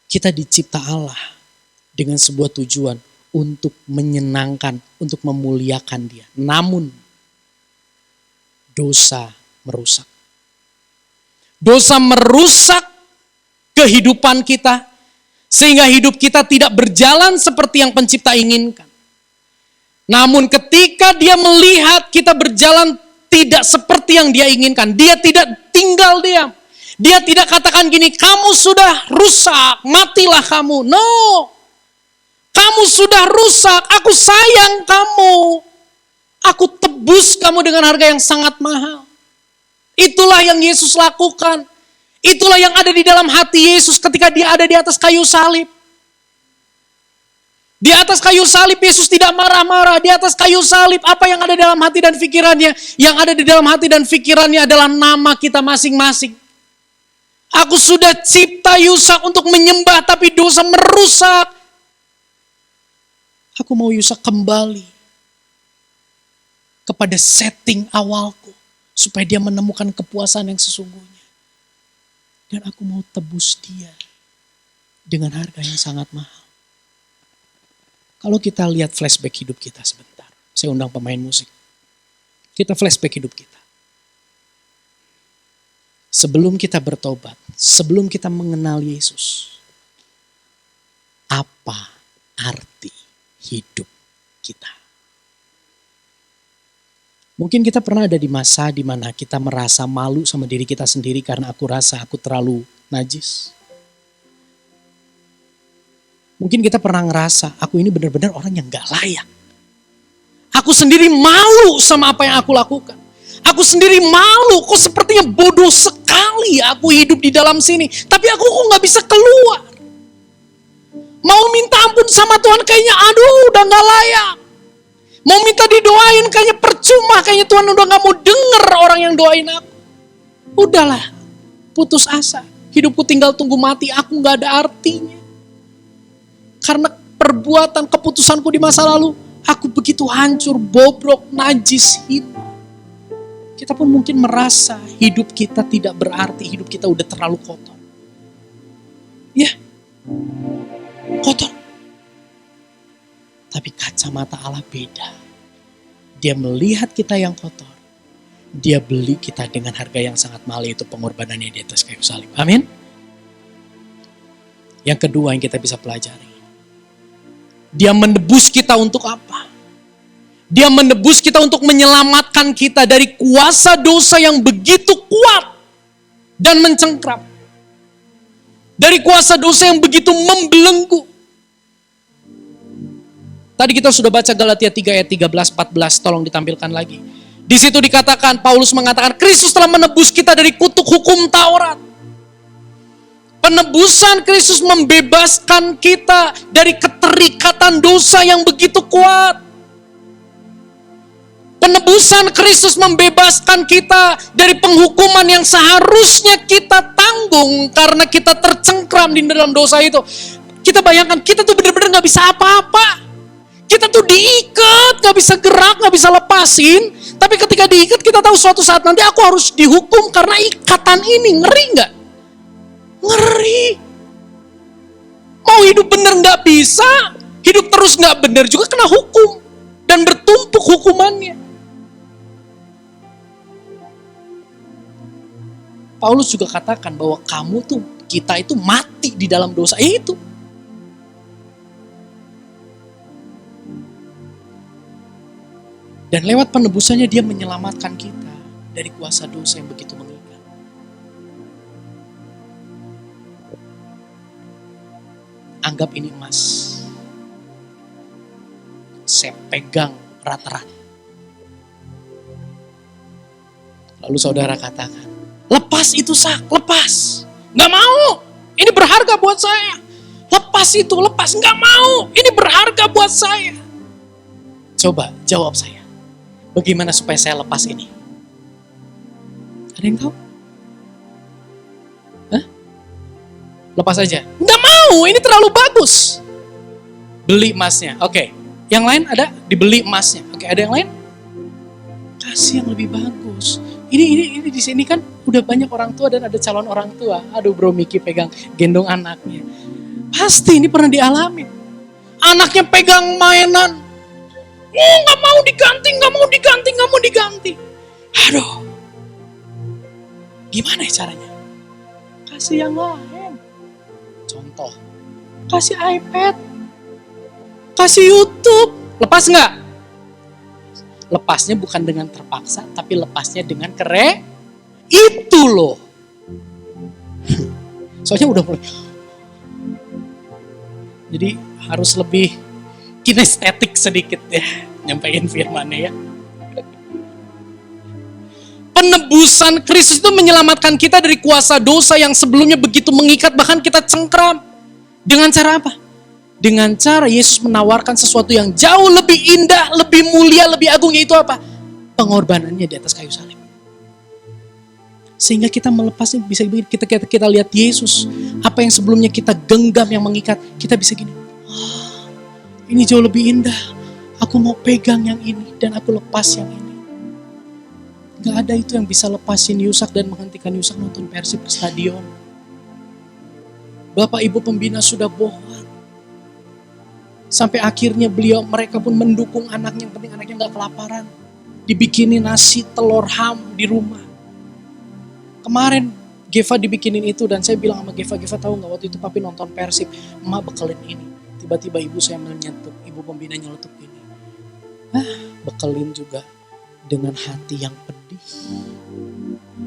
Kita dicipta Allah dengan sebuah tujuan untuk menyenangkan, untuk memuliakan Dia. Namun, dosa merusak. Dosa merusak kehidupan kita, sehingga hidup kita tidak berjalan seperti yang pencipta inginkan. Namun ketika Dia melihat kita berjalan tidak seperti yang Dia inginkan, Dia tidak tinggal diam. Dia tidak katakan gini, kamu sudah rusak, matilah kamu. No, kamu sudah rusak, aku sayang kamu. Aku tebus kamu dengan harga yang sangat mahal. Itulah yang Yesus lakukan. Itulah yang ada di dalam hati Yesus ketika Dia ada di atas kayu salib. Di atas kayu salib Yesus tidak marah-marah. Di atas kayu salib apa yang ada dalam hati dan pikirannya? Yang ada di dalam hati dan pikirannya adalah nama kita masing-masing. Aku sudah cipta Yusak untuk menyembah tapi dosa merusak. Aku mau Yusak kembali kepada setting awalku, supaya dia menemukan kepuasan yang sesungguhnya. Dan aku mau tebus dia dengan harga yang sangat mahal. Kalau kita lihat flashback hidup kita sebentar, saya undang pemain musik. Kita flashback hidup kita. Sebelum kita bertobat, sebelum kita mengenal Yesus, apa arti hidup kita. Mungkin kita pernah ada di masa di mana kita merasa malu sama diri kita sendiri karena aku rasa aku terlalu najis. Mungkin kita pernah ngerasa aku ini benar-benar orang yang gak layak. Aku sendiri malu sama apa yang aku lakukan. Aku sendiri malu, kok sepertinya bodoh sekali aku hidup di dalam sini. Tapi aku kok gak bisa keluar. Mau minta ampun sama Tuhan kayaknya aduh udah gak layak. Mau minta didoain kayaknya percuma, kayaknya Tuhan udah gak mau denger orang yang doain aku. Udahlah, putus asa. Hidupku tinggal tunggu mati, aku gak ada artinya. Karena perbuatan keputusanku di masa lalu, aku begitu hancur, bobrok, najis, hina. Kita pun mungkin merasa hidup kita tidak berarti, hidup kita udah terlalu kotor. Ya, kotor. Tapi kacamata Allah beda. Dia melihat kita yang kotor. Dia beli kita dengan harga yang sangat mahal, yaitu pengorbanannya di atas kayu salib. Amin. Yang kedua yang kita bisa pelajari. Dia menebus kita untuk apa? Dia menebus kita untuk menyelamatkan kita dari kuasa dosa yang begitu kuat dan mencengkram. Dari kuasa dosa yang begitu membelenggu. Tadi kita sudah baca Galatia 3 ayat 13-14, tolong ditampilkan lagi. Di situ dikatakan, Paulus mengatakan, Kristus telah menebus kita dari kutuk hukum Taurat. Penebusan Kristus membebaskan kita dari keterikatan dosa yang begitu kuat. Penebusan Kristus membebaskan kita dari penghukuman yang seharusnya kita tanggung karena kita tercengkram di dalam dosa itu. Kita bayangkan, kita tuh benar-benar gak bisa apa-apa. Kita tuh diikat, gak bisa gerak, gak bisa lepasin. Tapi ketika diikat kita tahu suatu saat nanti aku harus dihukum karena ikatan ini. Ngeri gak? Ngeri. Mau hidup bener gak bisa, hidup terus gak bener juga kena hukum. Dan bertumpuk hukumannya. Paulus juga katakan bahwa kita itu mati di dalam dosa itu. Dan lewat penebusannya dia menyelamatkan kita dari kuasa dosa yang begitu mengikat. Anggap ini emas. Saya pegang erat-erat. Lalu saudara katakan, lepas itu Sak, lepas. Gak mau, ini berharga buat saya. Lepas itu, lepas. Gak mau, ini berharga buat saya. Coba jawab saya. Bagaimana supaya saya lepas ini? Ada yang tahu? Hah? Lepas aja. Nggak mau, ini terlalu bagus. Beli emasnya, oke. Yang lain ada? Dibeli emasnya, oke. Ada yang lain? Kasih yang lebih bagus. Ini di sini kan udah banyak orang tua dan ada calon orang tua. Aduh bro Miki pegang gendong anaknya. Pasti ini pernah dialami. Anaknya pegang mainan. Oh, gak mau diganti. Aduh. Gimana ya caranya? Kasih yang lain. Contoh. Kasih iPad. Kasih YouTube. Lepas gak? Lepasnya bukan dengan terpaksa, tapi lepasnya dengan itu loh. Soalnya udah mulai. Jadi harus lebih kinestetik sedikit ya, nyampaikan firman-Nya ya. Penebusan Kristus itu menyelamatkan kita dari kuasa dosa yang sebelumnya begitu mengikat, bahkan kita cengkram. Dengan cara apa? Dengan cara Yesus menawarkan sesuatu yang jauh lebih indah, lebih mulia, lebih agung, yaitu apa? Pengorbanannya di atas kayu salib. Sehingga kita melepasnya, bisa kita lihat Yesus, apa yang sebelumnya kita genggam yang mengikat, kita bisa gini. Ini jauh lebih indah. Aku mau pegang yang ini dan aku lepas yang ini. Gak ada itu yang bisa lepasin Yusak dan menghentikan Yusak nonton Persib ke stadion. Bapak Ibu pembina sudah bohong. Sampai akhirnya mereka pun mendukung anaknya, yang penting anaknya gak kelaparan. Dibikinin nasi telur ham di rumah. Kemarin Geva dibikinin itu dan saya bilang sama Geva tahu gak waktu itu papi nonton Persib, emak bekelin ini. Tiba-tiba ibu saya menyentuh, ibu pembina nyeletuk gini. Bekelin juga dengan hati yang pedih.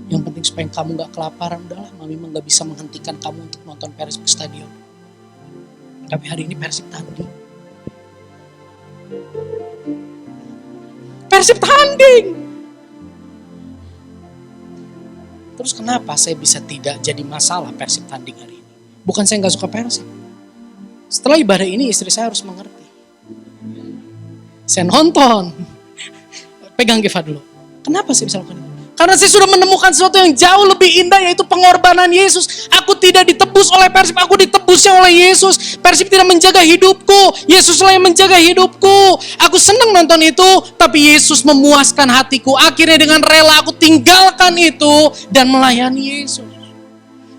Yang penting supaya kamu gak kelaparan, udahlah mami mah gak bisa menghentikan kamu untuk nonton Persib ke stadion. Tapi hari ini Persib tanding. Persib tanding! Terus kenapa saya bisa tidak jadi masalah Persib tanding hari ini? Bukan saya gak suka Persib. Setelah ibadah ini istri saya harus mengerti. Saya nonton. Pegang Geva dulu. Kenapa saya bisa lakukan itu? Karena saya sudah menemukan sesuatu yang jauh lebih indah, yaitu pengorbanan Yesus. Aku tidak ditebus oleh Persib, aku ditebusnya oleh Yesus. Persib tidak menjaga hidupku, Yesuslah yang menjaga hidupku. Aku senang nonton itu, tapi Yesus memuaskan hatiku. Akhirnya dengan rela aku tinggalkan itu dan melayani Yesus.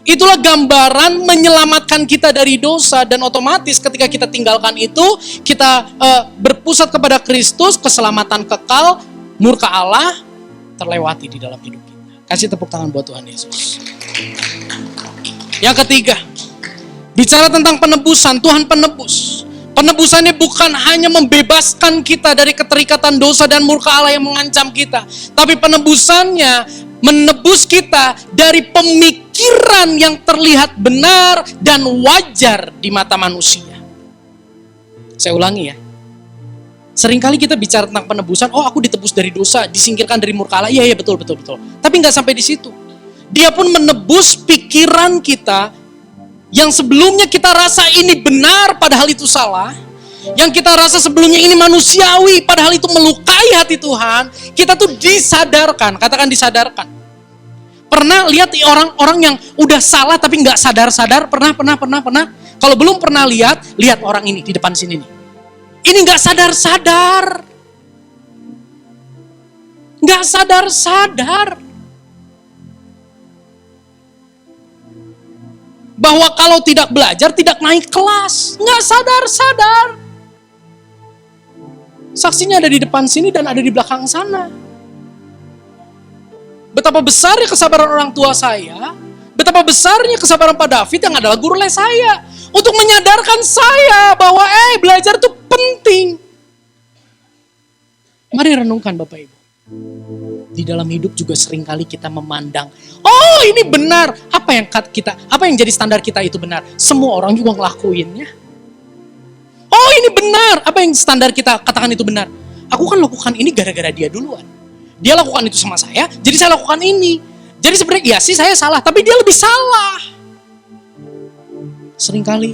Itulah gambaran menyelamatkan kita dari dosa, dan otomatis ketika kita tinggalkan itu, kita berpusat kepada Kristus, keselamatan kekal, murka Allah terlewati di dalam hidup kita. Kasih tepuk tangan buat Tuhan Yesus. Yang ketiga, bicara tentang penebusan, Tuhan penebus. Penebusannya bukan hanya membebaskan kita dari keterikatan dosa dan murka Allah yang mengancam kita, tapi penebusannya menebus kita dari pemikiran yang terlihat benar dan wajar di mata manusia. Saya ulangi ya. Seringkali kita bicara tentang penebusan, aku ditebus dari dosa, disingkirkan dari murka Allah. Iya, betul. Tapi nggak sampai di situ. Dia pun menebus pikiran kita yang sebelumnya kita rasa ini benar, padahal itu salah. Yang kita rasa sebelumnya ini manusiawi, padahal itu melukai hati Tuhan. Kita tuh disadarkan, katakan disadarkan. Pernah lihat orang-orang yang udah salah tapi nggak sadar-sadar? Pernah? Kalau belum pernah lihat orang ini di depan sini nih. Ini nggak sadar-sadar. Nggak sadar-sadar. Bahwa kalau tidak belajar, tidak naik kelas. Nggak sadar-sadar. Saksinya ada di depan sini dan ada di belakang sana. Betapa besarnya kesabaran orang tua saya, betapa besarnya kesabaran Pak David yang adalah guru les saya, untuk menyadarkan saya bahwa belajar itu penting. Mari renungkan Bapak Ibu. Di dalam hidup juga seringkali kita memandang, ini benar. Apa yang jadi standar kita itu benar. Semua orang juga ngelakuinnya. Ini benar. Apa yang standar kita katakan itu benar? Aku kan lakukan ini gara-gara dia duluan. Dia lakukan itu sama saya, jadi saya lakukan ini. Jadi sebenarnya iya sih saya salah, tapi dia lebih salah. Seringkali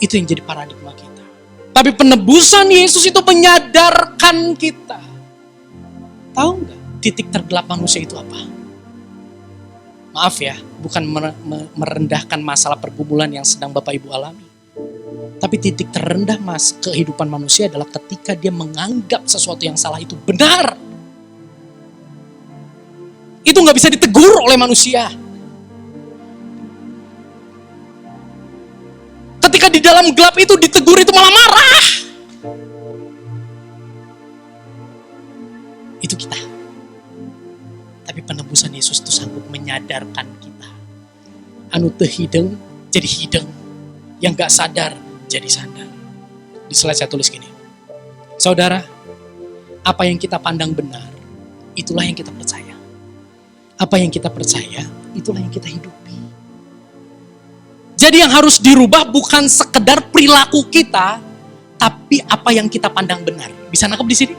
itu yang jadi paradigma kita. Tapi penebusan Yesus itu menyadarkan kita. Tahu nggak titik tergelap manusia itu apa? Maaf ya, bukan merendahkan masalah pergumulan yang sedang Bapak Ibu alami. Tapi titik terendah kehidupan manusia adalah ketika dia menganggap sesuatu yang salah itu benar. Itu gak bisa ditegur oleh manusia. Ketika di dalam gelap itu ditegur itu malah marah. Itu kita. Tapi penebusan Yesus itu sanggup menyadarkan kita. Anu teu hideng jadi hideng. Yang gak sadar jadi sadar. Di slide saya tulis gini. Saudara, apa yang kita pandang benar, itulah yang kita percaya. Apa yang kita percaya, itulah yang kita hidupi. Jadi yang harus dirubah bukan sekedar perilaku kita, tapi apa yang kita pandang benar. Bisa nangkep di sini?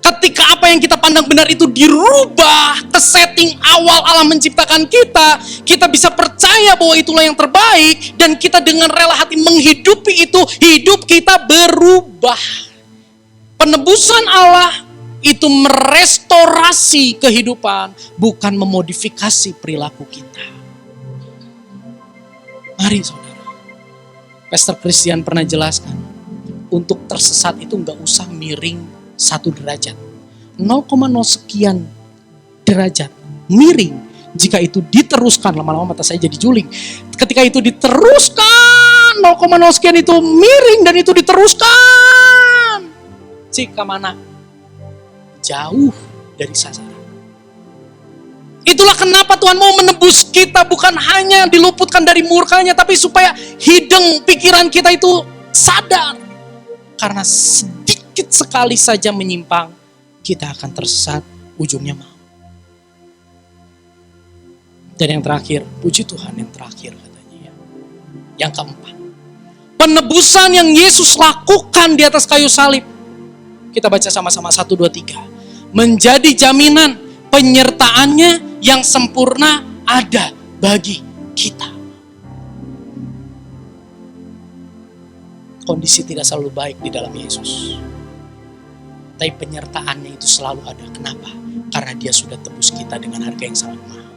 Ketika apa yang kita pandang benar itu dirubah ke setting awal Allah menciptakan kita, kita bisa percaya bahwa itulah yang terbaik, dan kita dengan rela hati menghidupi itu, hidup kita berubah. Penebusan Allah itu merestorasi kehidupan, bukan memodifikasi perilaku kita. Mari saudara, Pastor Christian pernah jelaskan, untuk tersesat itu gak usah miring 1 derajat. 0,0 sekian derajat miring. Jika itu diteruskan, lama-lama mata saya jadi juling. Ketika itu diteruskan, 0,0 sekian itu miring dan itu diteruskan. Jika mana? Jauh dari sasaran. Itulah kenapa Tuhan mau menebus kita, bukan hanya diluputkan dari murkanya, tapi supaya hidung pikiran kita itu sadar. Karena sedikit sekali saja menyimpang, kita akan tersesat, ujungnya maut. Dan yang terakhir, puji Tuhan, yang terakhir katanya ya. Yang keempat, penebusan yang Yesus lakukan di atas kayu salib. Kita baca sama-sama 1, 2, 3. Menjadi jaminan penyertaannya yang sempurna ada bagi kita. Kondisi tidak selalu baik di dalam Yesus. Tapi penyertaannya itu selalu ada. Kenapa? Karena dia sudah tebus kita dengan harga yang sangat mahal.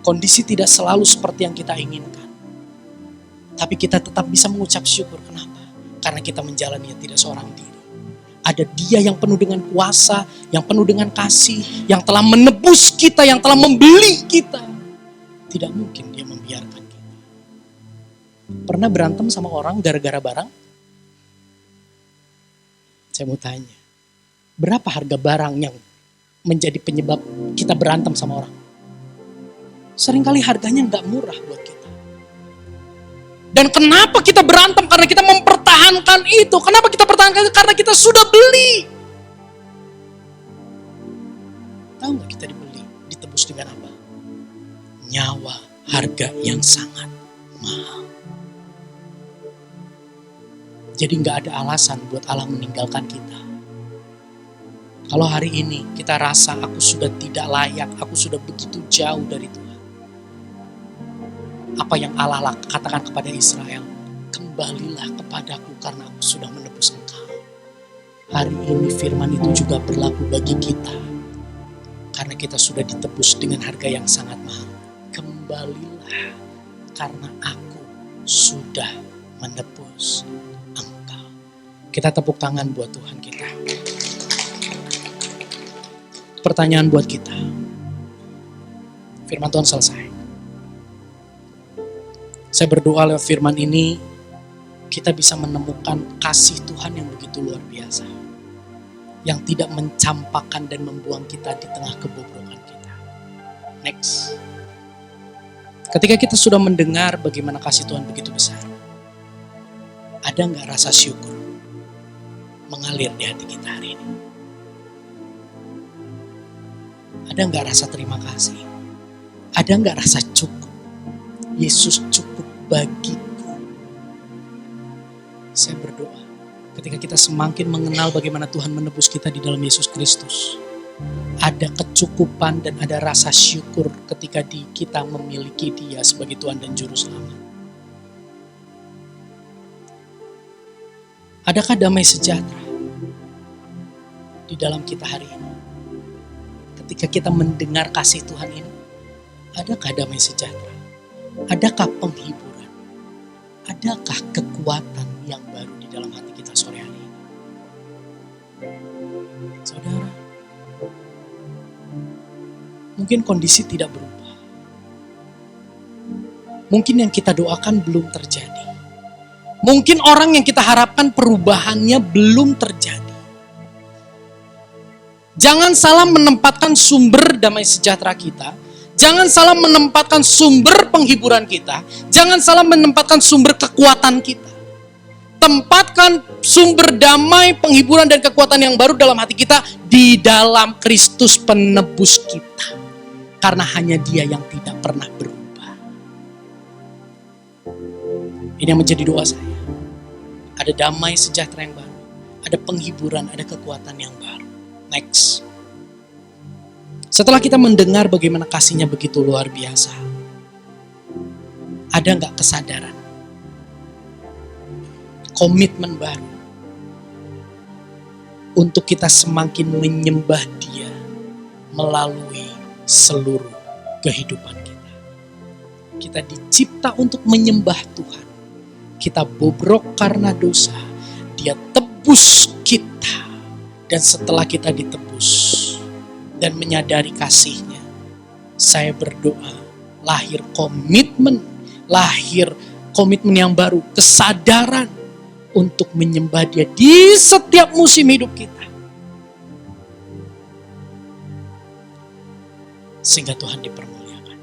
Kondisi tidak selalu seperti yang kita inginkan. Tapi kita tetap bisa mengucap syukur. Kenapa? Karena kita menjalaninya tidak seorang diri. Ada Dia yang penuh dengan kuasa, yang penuh dengan kasih, yang telah menebus kita, yang telah membeli kita. Tidak mungkin Dia membiarkan kita. Pernah berantem sama orang gara-gara barang? Saya mau tanya, berapa harga barang yang menjadi penyebab kita berantem sama orang? Seringkali harganya nggak murah buat kita. Dan kenapa kita berantem? Karena kita mempertahankan itu. Kenapa kita pertahankan itu? Karena kita sudah beli. Tahu nggak kita dibeli? Ditebus dengan apa? Nyawa, harga yang sangat mahal. Jadi nggak ada alasan buat Allah meninggalkan kita. Kalau hari ini kita rasa aku sudah tidak layak, aku sudah begitu jauh dari Tuhan. Apa yang Allah katakan kepada Israel, kembalilah kepadaku karena aku sudah menebus engkau. Hari ini firman itu juga berlaku bagi kita. Karena kita sudah ditebus dengan harga yang sangat mahal. Kembalilah karena aku sudah menebus engkau. Kita tepuk tangan buat Tuhan kita. Pertanyaan buat kita. Firman Tuhan selesai. Saya berdoa lewat firman ini, kita bisa menemukan kasih Tuhan yang begitu luar biasa. Yang tidak mencampakkan dan membuang kita di tengah kebobrokan kita. Next. Ketika kita sudah mendengar bagaimana kasih Tuhan begitu besar, ada nggak rasa syukur mengalir di hati kita hari ini? Ada nggak rasa terima kasih? Ada nggak rasa cukup? Yesus cukup bagiku. Saya berdoa, ketika kita semakin mengenal bagaimana Tuhan menebus kita di dalam Yesus Kristus, ada kecukupan dan ada rasa syukur ketika kita memiliki Dia sebagai Tuhan dan Juru Selamat. Adakah damai sejahtera di dalam kita hari ini? Ketika kita mendengar kasih Tuhan ini, adakah damai sejahtera? Adakah penghiburan? Adakah kekuatan yang baru di dalam hati kita sore hari ini? Saudara, mungkin kondisi tidak berubah. Mungkin yang kita doakan belum terjadi. Mungkin orang yang kita harapkan perubahannya belum terjadi. Jangan salah menempatkan sumber damai sejahtera kita. Jangan salah menempatkan sumber penghiburan kita. Jangan salah menempatkan sumber kekuatan kita. Tempatkan sumber damai, penghiburan, dan kekuatan yang baru dalam hati kita di dalam Kristus penebus kita. Karena hanya Dia yang tidak pernah berubah. Ini yang menjadi doa saya. Ada damai sejahtera yang baru. Ada penghiburan, ada kekuatan yang baru. Next. Setelah kita mendengar bagaimana kasih-Nya begitu luar biasa, ada nggak kesadaran? Komitmen baru untuk kita semakin menyembah Dia melalui seluruh kehidupan kita. Kita dicipta untuk menyembah Tuhan. Kita bobrok karena dosa. Dia tebus kita. Dan setelah kita ditebus dan menyadari kasih-Nya, saya berdoa lahir komitmen yang baru, kesadaran untuk menyembah Dia di setiap musim hidup kita. sehingga Tuhan dipermuliakan.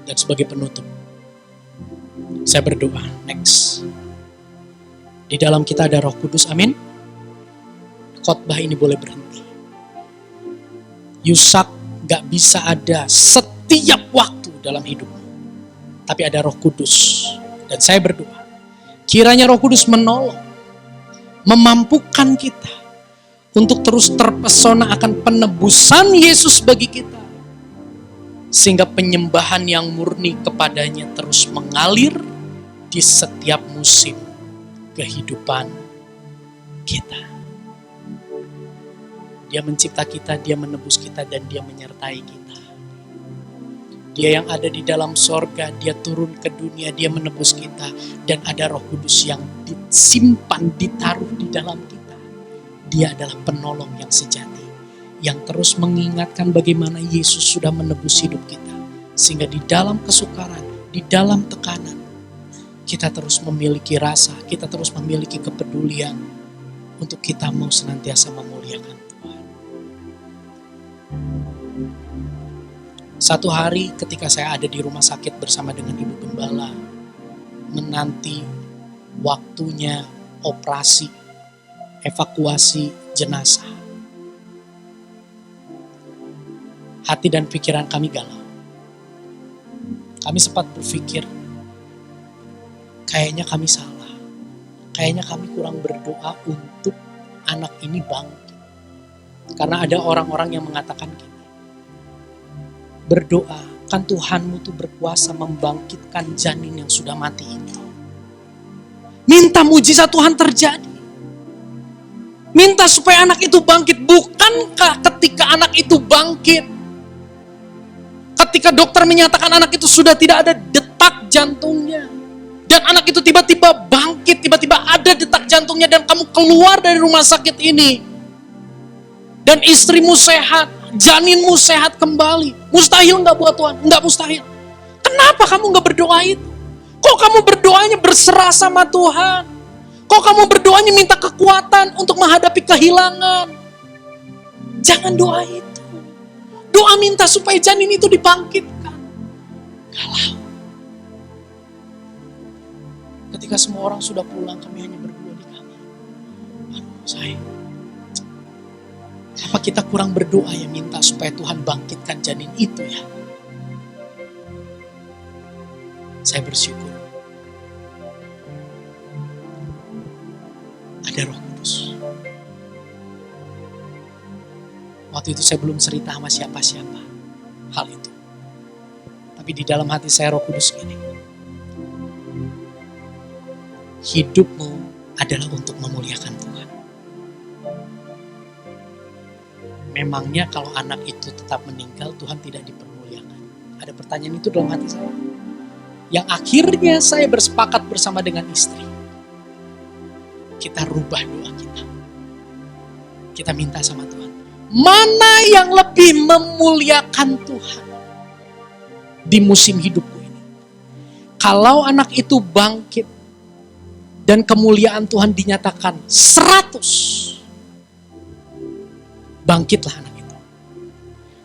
Dan sebagai penutup, saya berdoa, next. Di dalam kita ada Roh Kudus, amin. Khotbah ini boleh berhenti. Yusak gak bisa ada setiap waktu dalam hidupmu. Tapi ada Roh Kudus. Dan saya berdoa, kiranya Roh Kudus menolong, memampukan kita untuk terus terpesona akan penebusan Yesus bagi kita. Sehingga penyembahan yang murni kepadanya terus mengalir di setiap musim kehidupan kita. Dia mencipta kita, Dia menebus kita, dan Dia menyertai kita. Dia yang ada di dalam sorga, Dia turun ke dunia, Dia menebus kita. Dan ada Roh Kudus yang disimpan, ditaruh di dalam kita. Dia adalah penolong yang sejati, yang terus mengingatkan bagaimana Yesus sudah menebus hidup kita. Sehingga di dalam kesukaran, di dalam tekanan, kita terus memiliki rasa, kita terus memiliki kepedulian untuk kita mau senantiasa memuliakan Tuhan. Satu hari ketika saya ada di rumah sakit bersama dengan Ibu Gembala, menanti waktunya operasi, evakuasi jenazah. Hati dan pikiran kami galau. Kami sempat berpikir, kayaknya kami salah. Kayaknya kami kurang berdoa untuk anak ini bangkit. Karena ada orang-orang yang mengatakan gini, berdoa, kan Tuhanmu tuh berkuasa membangkitkan janin yang sudah mati itu. Minta mujizat Tuhan terjadi. Minta supaya anak itu bangkit. Bukankah ketika anak itu bangkit, ketika dokter menyatakan anak itu sudah tidak ada detak jantungnya, dan anak itu tiba-tiba bangkit, tiba-tiba ada detak jantungnya, dan kamu keluar dari rumah sakit ini, dan istrimu sehat, janinmu sehat kembali. Mustahil nggak buat Tuhan? Nggak mustahil. Kenapa kamu nggak berdoa itu? Kok kamu berdoanya berserah sama Tuhan? Kok kamu berdoanya minta kekuatan untuk menghadapi kehilangan? Jangan doa itu. Doa minta supaya janin itu dibangkitkan. Galau. Ketika semua orang sudah pulang, kami hanya berdua di kamar. Aduh, sayang. Apa kita kurang berdoa ya minta supaya Tuhan bangkitkan janin itu ya? Saya bersyukur. Ada Roh Kudus. Waktu itu saya belum cerita sama siapa-siapa hal itu. Tapi di dalam hati saya Roh Kudus gini. Hidupmu adalah untuk memuliakan Tuhan. Memangnya kalau anak itu tetap meninggal, Tuhan tidak dipermuliakan? Ada pertanyaan itu dalam hati saya. Yang akhirnya saya bersepakat bersama dengan istri. Kita rubah doa kita. Kita minta sama Tuhan. Mana yang lebih memuliakan Tuhan di musim hidupku ini? Kalau anak itu bangkit dan kemuliaan Tuhan dinyatakan 100, bangkitlah anak itu.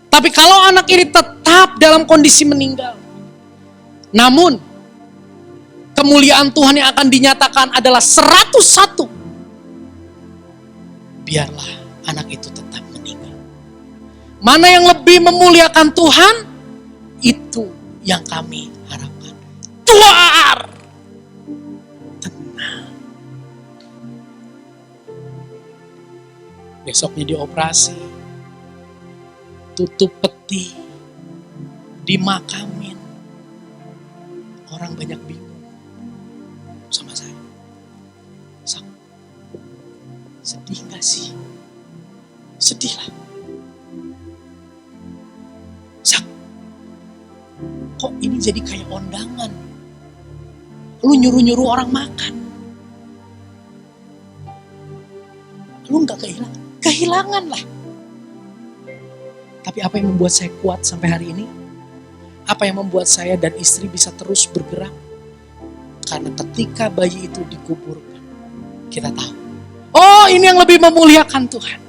Tapi kalau anak ini tetap dalam kondisi meninggal, namun kemuliaan Tuhan yang akan dinyatakan adalah 101, biarlah anak itu tetap meninggal. Mana yang lebih memuliakan Tuhan, itu yang kami harapkan. Tuar! Tenang. Besoknya dioperasi, tutup peti, dimakamin. Orang banyak bingung sama saya. Sedih gak sih? Sedih lah. Kok ini jadi kayak undangan? Lu nyuruh-nyuruh orang makan. Lu gak kehilangan? Kehilangan lah. Tapi apa yang membuat saya kuat sampai hari ini? Apa yang membuat saya dan istri bisa terus bergerak? Karena ketika bayi itu dikuburkan, kita tahu, oh ini yang lebih memuliakan Tuhan.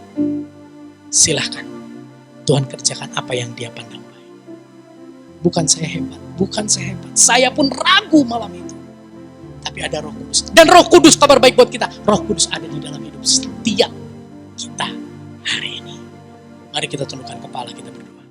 Silahkan, Tuhan kerjakan apa yang Dia pandang baik. Bukan saya hebat, bukan saya hebat. Saya pun ragu malam itu. Tapi ada Roh Kudus. Dan Roh Kudus kabar baik buat kita. Roh Kudus ada di dalam hidup setiap kita hari ini. Mari kita tundukkan kepala, kita berdoa.